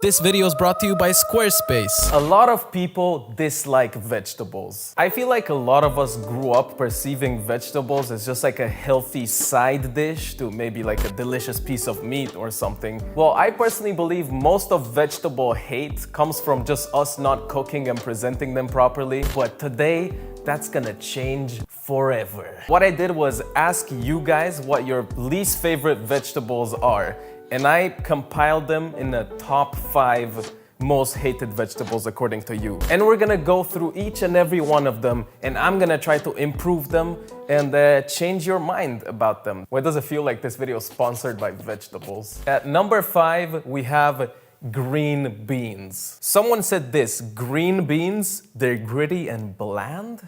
This video is brought to you by Squarespace. A lot of people dislike vegetables. I feel like a lot of us grew up perceiving vegetables as just like a healthy side dish to maybe like a delicious piece of meat or something. Well, I personally believe most of vegetable hate comes from just us not cooking and presenting them properly. But today, that's gonna change forever. What I did was ask you guys what your least favorite vegetables are, and I compiled them in the top 5 most hated vegetables according to you. And we're gonna go through each and every one of them, and I'm gonna try to improve them and change your mind about them. Why does it feel like this video is sponsored by vegetables? At number 5, we have green beans. Someone said this, green beans, they're gritty and bland?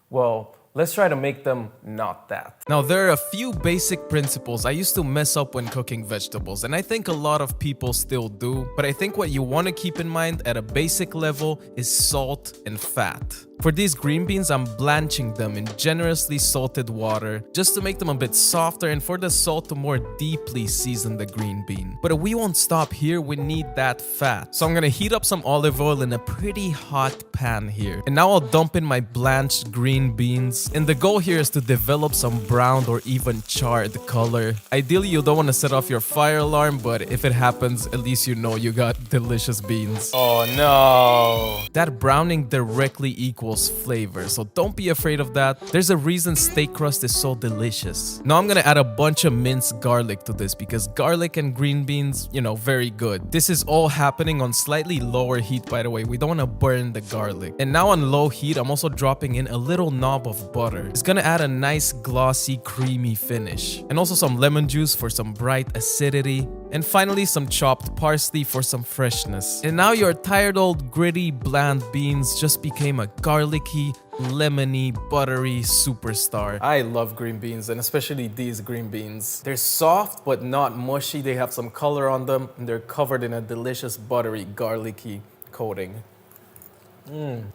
Well, let's try to make them not that. Now, there are a few basic principles I used to mess up when cooking vegetables, and I think a lot of people still do, but I think what you want to keep in mind at a basic level is salt and fat. For these green beans, I'm blanching them in generously salted water just to make them a bit softer and for the salt to more deeply season the green bean. But we won't stop here, we need that fat. So I'm gonna heat up some olive oil in a pretty hot pan here. And now I'll dump in my blanched green beans. And the goal here is to develop some browned or even charred color. Ideally, you don't want to set off your fire alarm, but if it happens, at least you know you got delicious beans. Oh no! That browning directly equals flavor, so don't be afraid of that. There's a reason steak crust is so delicious. Now I'm gonna add a bunch of minced garlic to this because garlic and green beans, you know, very good. This is all happening on slightly lower heat, by the way. We don't want to burn the garlic. And now on low heat, I'm also dropping in a little knob of butter. It's gonna add a nice glossy creamy finish, and also some lemon juice for some bright acidity, and finally some chopped parsley for some freshness. And now your tired old gritty bland beans just became a garlicky, lemony, buttery superstar. I love green beans, and especially these green beans. They're soft but not mushy. They have some color on them, and they're covered in a delicious buttery, garlicky coating.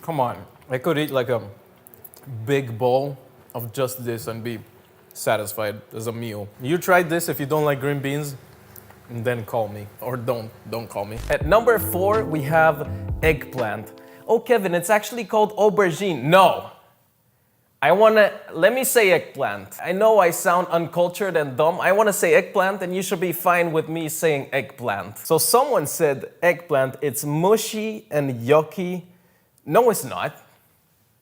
Come on. I could eat like a big bowl of just this and be satisfied as a meal. You tried this if you don't like green beans, and then call me. Or don't call me. At number 4, we have eggplant. Oh, Kevin, it's actually called aubergine. No. Let me say eggplant. I know I sound uncultured and dumb. I want to say eggplant, and you should be fine with me saying eggplant. So someone said eggplant, it's mushy and yucky. No, it's not.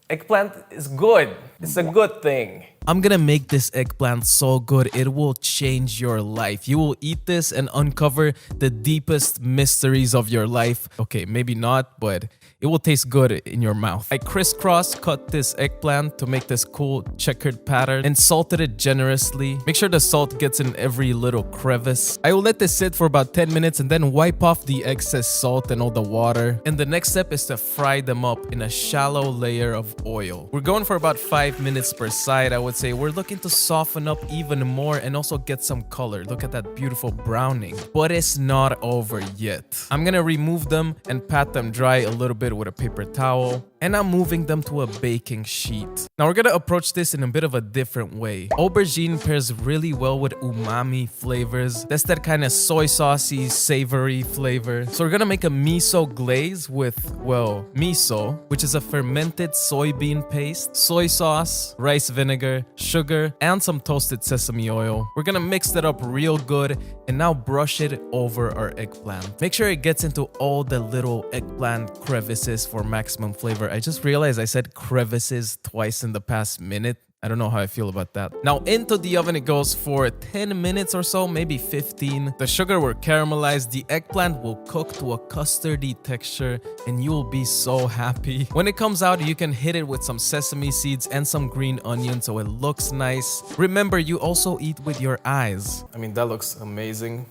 Eggplant is good. It's a good thing. I'm gonna make this eggplant so good, it will change your life. You will eat this and uncover the deepest mysteries of your life. Okay, maybe not, but it will taste good in your mouth. I crisscross cut this eggplant to make this cool checkered pattern and salted it generously. Make sure the salt gets in every little crevice. I will let this sit for about 10 minutes and then wipe off the excess salt and all the water. And the next step is to fry them up in a shallow layer of oil. We're going for about 5 minutes per side, I would say. We're looking to soften up even more and also get some color. Look at that beautiful browning. But it's not over yet. I'm gonna remove them and pat them dry a little bit with a paper towel. And I'm moving them to a baking sheet. Now we're gonna approach this in a bit of a different way. Aubergine pairs really well with umami flavors. That's that kind of soy saucy, savory flavor. So we're gonna make a miso glaze with, well, miso, which is a fermented soybean paste, soy sauce, rice vinegar, sugar, and some toasted sesame oil. We're gonna mix that up real good and now brush it over our eggplant. Make sure it gets into all the little eggplant crevices for maximum flavor. I just realized I said crevices twice in the past minute. I don't know how I feel about that. Now into the oven it goes for 10 minutes or so, maybe 15. The sugar will caramelize, the eggplant will cook to a custardy texture, and you will be so happy. When it comes out, you can hit it with some sesame seeds and some green onion so it looks nice. Remember, you also eat with your eyes. I mean, that looks amazing.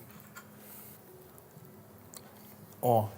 Oh.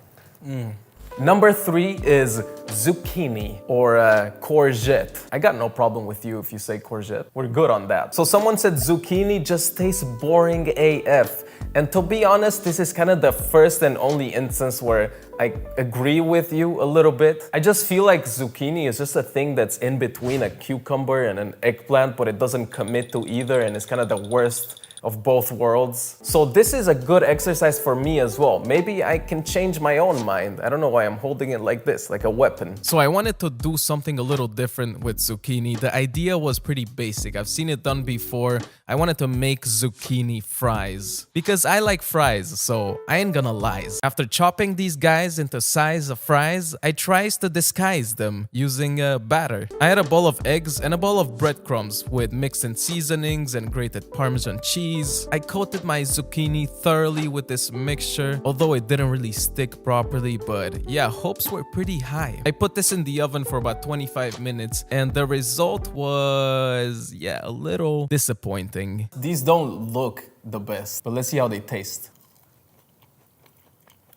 Number 3 is zucchini or courgette. I got no problem with you if you say courgette. We're good on that. So someone said zucchini just tastes boring AF. And to be honest, this is kind of the first and only instance where I agree with you a little bit. I just feel like zucchini is just a thing that's in between a cucumber and an eggplant, but it doesn't commit to either, and it's kind of the worst of both worlds. So this is a good exercise for me as well. Maybe I can change my own mind. I don't know why I'm holding it like this, like a weapon. So I wanted to do something a little different with zucchini. The idea was pretty basic. I've seen it done before. I wanted to make zucchini fries because I like fries, so I ain't gonna lie. After chopping these guys into size of fries, I tries to disguise them using a batter. I had a bowl of eggs and a bowl of breadcrumbs with mixed in seasonings and grated Parmesan cheese. I coated my zucchini thoroughly with this mixture, although it didn't really stick properly, but yeah, hopes were pretty high. I put this in the oven for about 25 minutes and the result was, yeah, a little disappointing. These don't look the best, but let's see how they taste.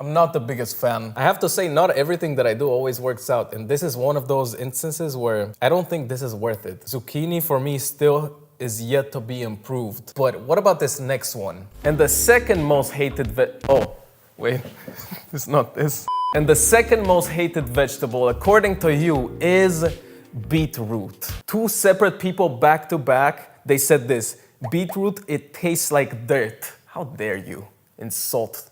I'm not the biggest fan. I have to say, not everything that I do always works out, and this is one of those instances where I don't think this is worth it. Zucchini for me still is yet to be improved. But what about this next one? And the second most hated oh, wait, it's not this. And the second most hated vegetable, according to you, is beetroot. Two separate people back to back, they said this: beetroot, it tastes like dirt. How dare you insult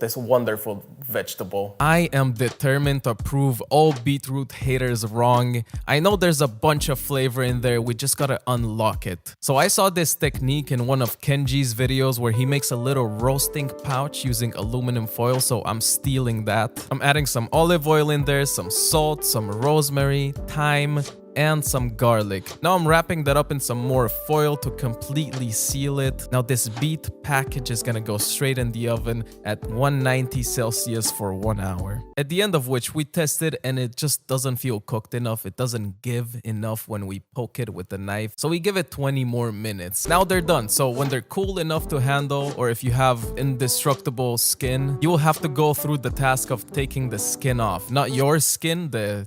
this wonderful vegetable. I am determined to prove all beetroot haters wrong. I know there's a bunch of flavor in there, we just gotta unlock it. So I saw this technique in one of Kenji's videos where he makes a little roasting pouch using aluminum foil, so I'm stealing that. I'm adding some olive oil in there, some salt, some rosemary, thyme, and some garlic. Now I'm wrapping that up in some more foil to completely seal it. Now this beet package is gonna go straight in the oven at 190 Celsius for 1 hour. At the end of which we tested and it just doesn't feel cooked enough. It doesn't give enough when we poke it with the knife. So we give it 20 more minutes. Now they're done. So when they're cool enough to handle, or if you have indestructible skin, you will have to go through the task of taking the skin off. Not your skin, the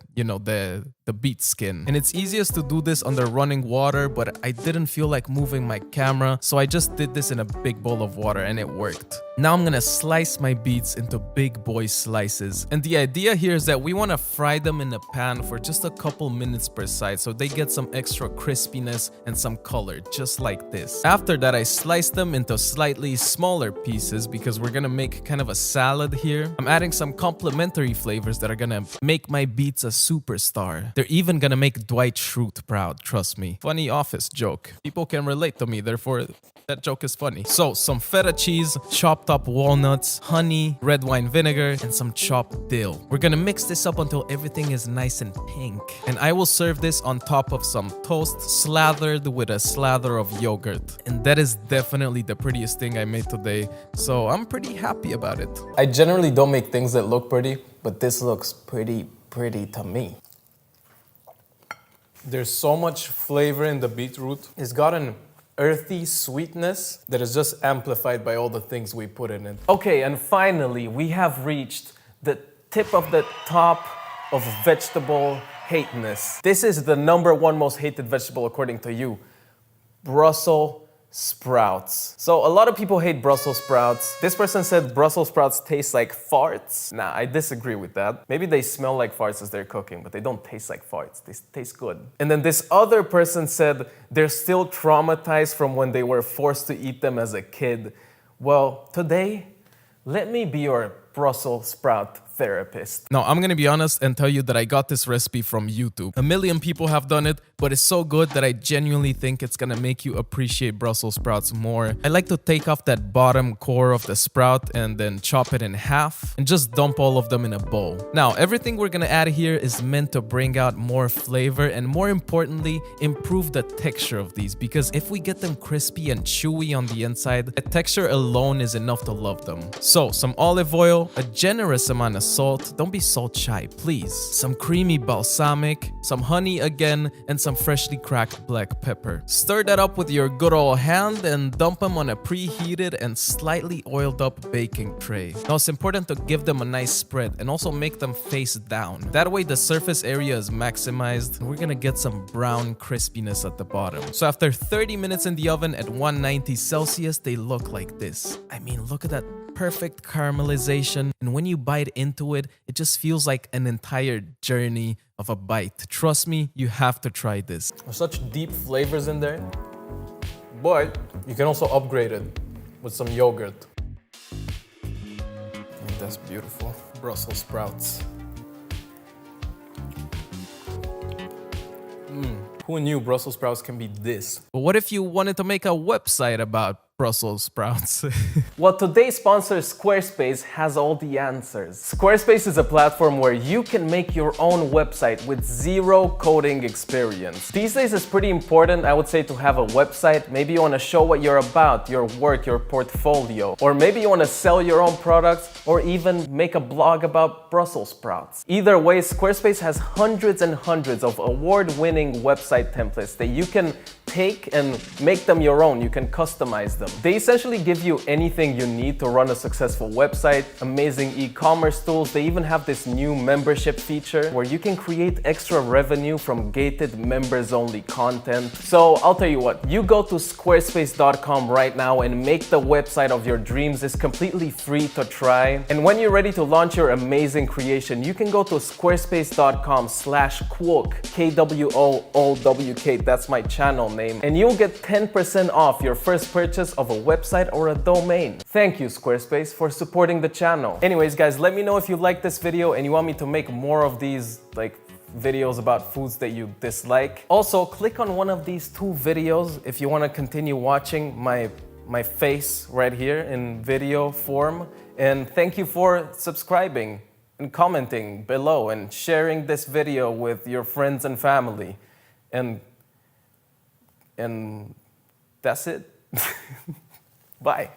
beet skin. And it's easiest to do this under running water, but I didn't feel like moving my camera, so I just did this in a big bowl of water and it worked. Now I'm gonna slice my beets into big boy slices. And the idea here is that we wanna fry them in a pan for just a couple minutes per side so they get some extra crispiness and some color, just like this. After that, I slice them into slightly smaller pieces because we're gonna make kind of a salad here. I'm adding some complementary flavors that are gonna make my beets a superstar. They're even gonna make Dwight Schrute proud, trust me. Funny office joke. People can relate to me, therefore that joke is funny. So, some feta cheese, chopped up walnuts, honey, red wine vinegar, and some chopped dill. We're gonna mix this up until everything is nice and pink. And I will serve this on top of some toast slathered with a slather of yogurt. And that is definitely the prettiest thing I made today, so I'm pretty happy about it. I generally don't make things that look pretty, but this looks pretty to me. There's so much flavor in the beetroot. It's got an earthy sweetness that is just amplified by all the things we put in it. Okay, and finally, we have reached the tip of the top of vegetable hateness. This is the #1 most hated vegetable according to you: Brussels sprouts. So a lot of people hate Brussels sprouts. This person said Brussels sprouts taste like farts. Nah, I disagree with that. Maybe they smell like farts as they're cooking, but they don't taste like farts. They taste good. And then this other person said they're still traumatized from when they were forced to eat them as a kid. Well, today, let me be your Brussels sprout therapist. Now, I'm gonna be honest and tell you that I got this recipe from YouTube. A million people have done it, but it's so good that I genuinely think it's gonna make you appreciate Brussels sprouts more. I like to take off that bottom core of the sprout and then chop it in half and just dump all of them in a bowl. Now, everything we're gonna add here is meant to bring out more flavor and, more importantly, improve the texture of these, because if we get them crispy and chewy on the inside, the texture alone is enough to love them. So, some olive oil, a generous amount of salt, don't be salt shy, please. Some creamy balsamic, some honey again, and some freshly cracked black pepper. Stir that up with your good old hand and dump them on a preheated and slightly oiled up baking tray. Now it's important to give them a nice spread and also make them face down. That way the surface area is maximized and we're gonna get some brown crispiness at the bottom. So after 30 minutes in the oven at 190 Celsius, they look like this. I mean, look at that perfect caramelization, and when you bite into it, it just feels like an entire journey of a bite. Trust me, you have to try this. There's such deep flavors in there. But you can also upgrade it with some yogurt. That's beautiful. Brussels sprouts. Who knew Brussels sprouts can be this? But what if you wanted to make a website about Brussels sprouts? Well, today's sponsor, Squarespace, has all the answers. Squarespace is a platform where you can make your own website with zero coding experience. These days it's pretty important, I would say, to have a website. Maybe you want to show what you're about, your work, your portfolio. Or maybe you want to sell your own products or even make a blog about Brussels sprouts. Either way, Squarespace has hundreds and hundreds of award-winning website templates that you can take and make them your own. You can customize them. They essentially give you anything you need to run a successful website, amazing e-commerce tools. They even have this new membership feature where you can create extra revenue from gated members-only content. So I'll tell you what, you go to squarespace.com right now and make the website of your dreams. It's completely free to try. And when you're ready to launch your amazing creation, you can go to squarespace.com/kwok, KWOOWK, that's my channel name, and you'll get 10% off your first purchase of a website or a domain. Thank you, Squarespace, for supporting the channel. Anyways, guys, let me know if you like this video and you want me to make more of these videos about foods that you dislike. Also, click on one of these two videos if you want to continue watching my face right here in video form. And thank you for subscribing and commenting below and sharing this video with your friends and family. And that's it. Bye.